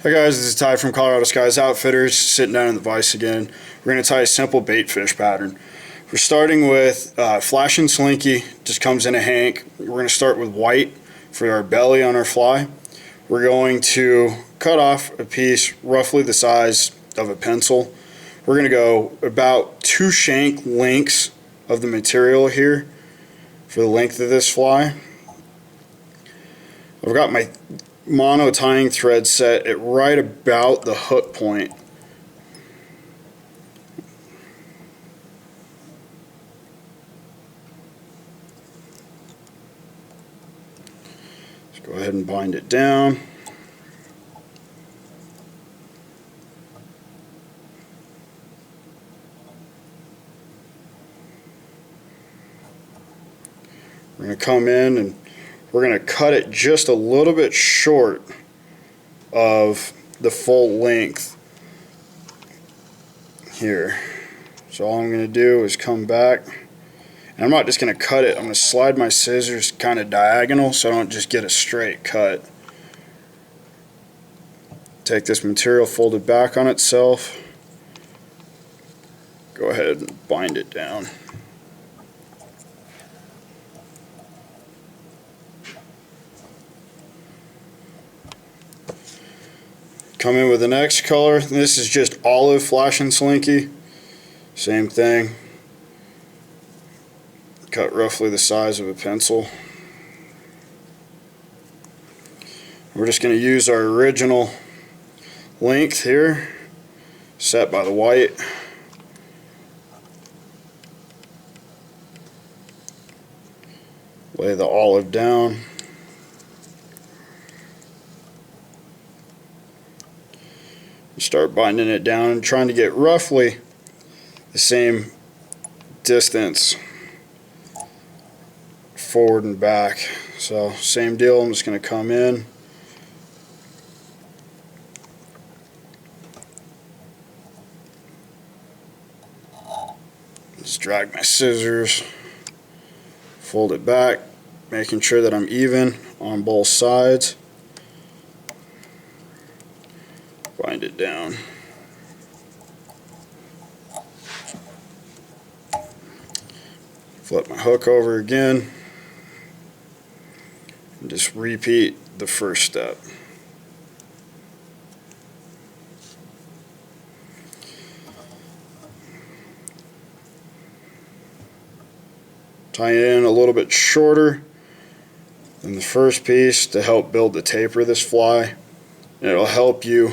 Hey guys, this is Ty from Colorado Skies Outfitters, sitting down in the vise again. We're going to tie a simple baitfish pattern. We're starting with flashing Slinky, just comes in a hank. We're going to start with white for our belly on our fly. We're going to cut off a piece roughly the size of a pencil. We're going to go about 2 shank lengths of the material here for the length of this fly. I've got my mono tying thread set at right about the hook point. Let's go ahead and bind it down. We're going to come in and we're going to cut it just a little bit short of the full length here. So all I'm going to do is come back, and I'm not just going to cut it, I'm going to slide my scissors kind of diagonal so I don't just get a straight cut. Take this material, fold it back on itself, go ahead and bind it down. Come in with the next color. This is just olive flashing Slinky. Same thing. Cut roughly the size of a pencil. We're just going to use our original length here, set by the white. Lay the olive down. Start binding it down and trying to get roughly the same distance forward and back. So same deal, I'm just going to come in, just drag my scissors, fold it back, making sure that I'm even on both sides. Bind it down. Flip my hook over again and just repeat the first step. Tie it in a little bit shorter than the first piece to help build the taper of this fly. And it'll help you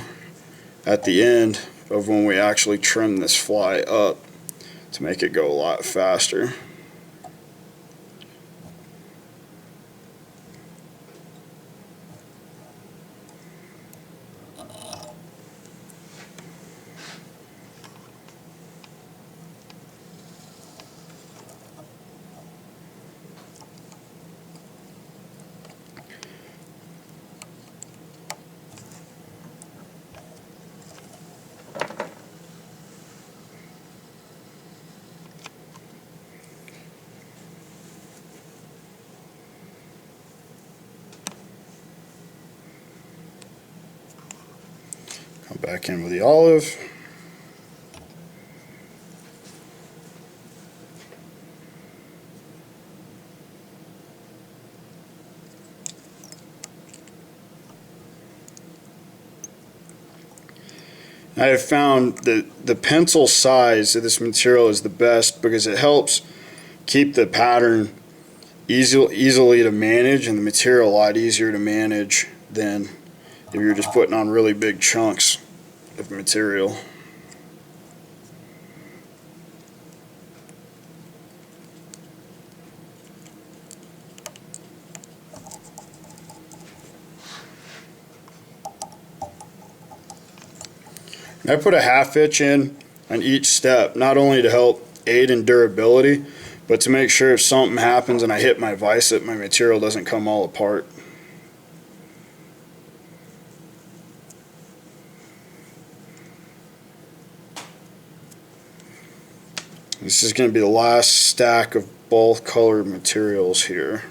at the end of when we actually trim this fly up to make it go a lot faster. Come back in with the olive. I have found that the pencil size of this material is the best because it helps keep the pattern easily to manage, and the material a lot easier to manage than if you're just putting on really big chunks of material. I put a 1/2 inch in on each step, not only to help aid in durability, but to make sure if something happens and I hit my vise that my material doesn't come all apart. This is going to be the last stack of both colored materials here.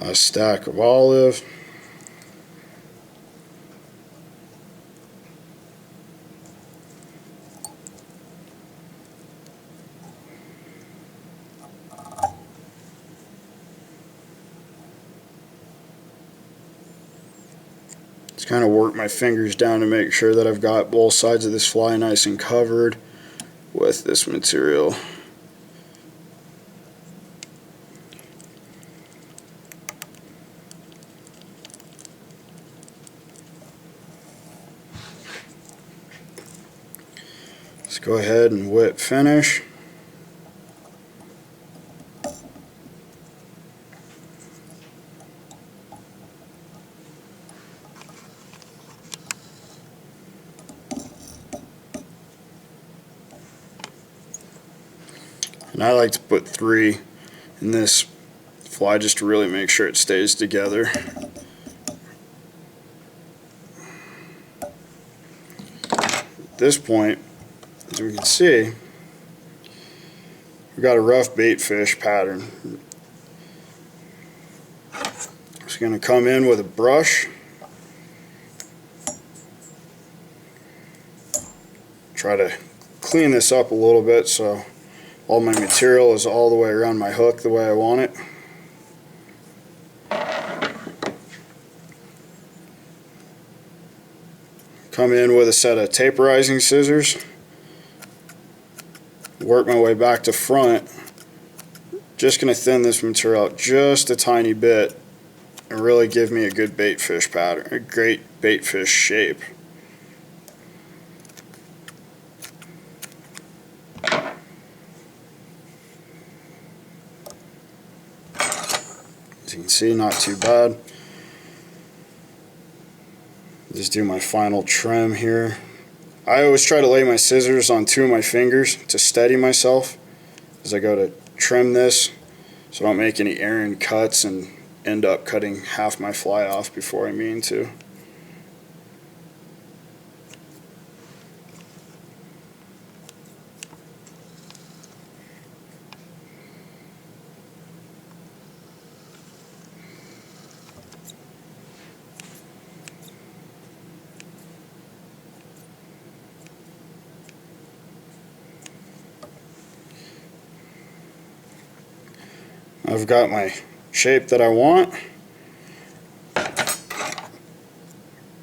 Last stack of olive. Just kind of work my fingers down to make sure that I've got both sides of this fly nice and covered with this material. Let's go ahead and whip finish. And I like to put 3 in this fly just to really make sure it stays together. At this point, as we can see, we've got a rough baitfish pattern. Just going to come in with a brush, try to clean this up a little bit so all my material is all the way around my hook the way I want it. Come in with a set of taperizing scissors, work my way back to front. Just going to thin this material out just a tiny bit and really give me a good baitfish pattern, a great baitfish shape. As you can see, not too bad. Just do my final trim here. I always try to lay my scissors on 2 of my fingers to steady myself as I go to trim this, so I don't make any errant cuts and end up cutting half my fly off before I mean to. I've got my shape that I want.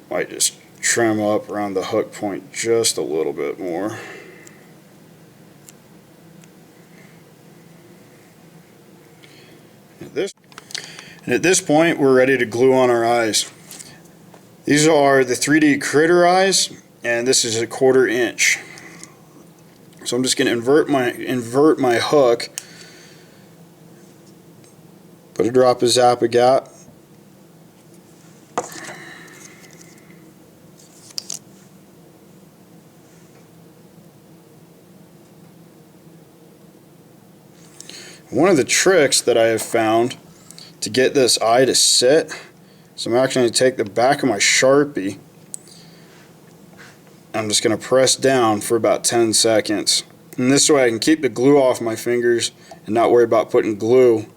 Might just trim up around the hook point just a little bit more. And at this point, we're ready to glue on our eyes. These are the 3D critter eyes, and this is a 1/4 inch. So I'm just going to invert my hook. Put a drop of Zap-A-Gap. One of the tricks that I have found to get this eye to sit, so I'm actually going to take the back of my Sharpie. I'm just going to press down for about 10 seconds. And this way I can keep the glue off my fingers and not worry about putting glue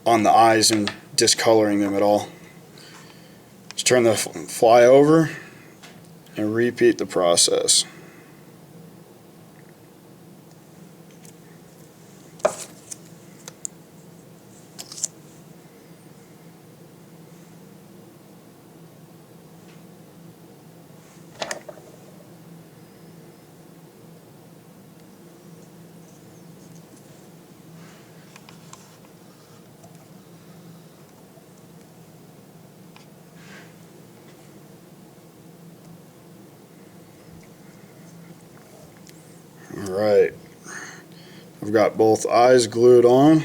on the eyes and discoloring them at all. Just turn the fly over and repeat the process. Alright, I've got both eyes glued on.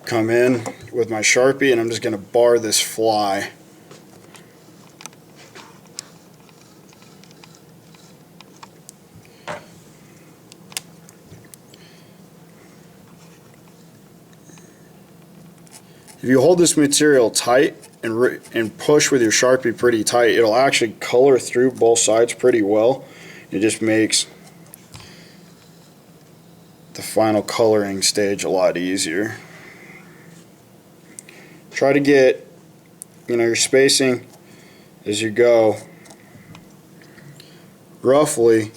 Come in with my Sharpie and I'm just going to bar this fly. If you hold this material tight and push with your Sharpie pretty tight, it'll actually color through both sides pretty well. It just makes the final coloring stage a lot easier. Try to get, your spacing as you go roughly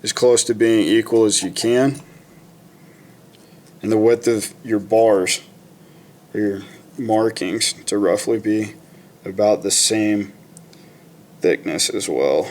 as close to being equal as you can, and the width of your bars or your markings to roughly be about the same thickness as well.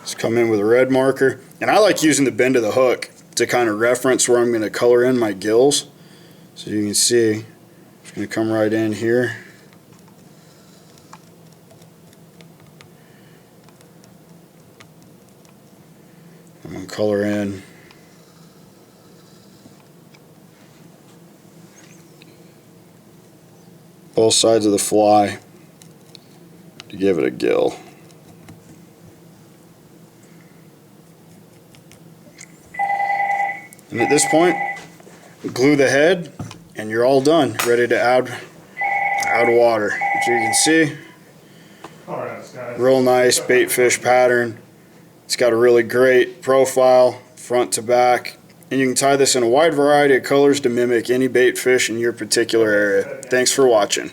Just come in with a red marker, and I like using the bend of the hook to kind of reference where I'm going to color in my gills. So you can see, I'm just going to come right in here. I'm going to color in both sides of the fly to give it a gill. And at this point, glue the head, and you're all done, ready to add water. As you can see, real nice baitfish pattern. It's got a really great profile, front to back, and you can tie this in a wide variety of colors to mimic any baitfish in your particular area. Thanks for watching.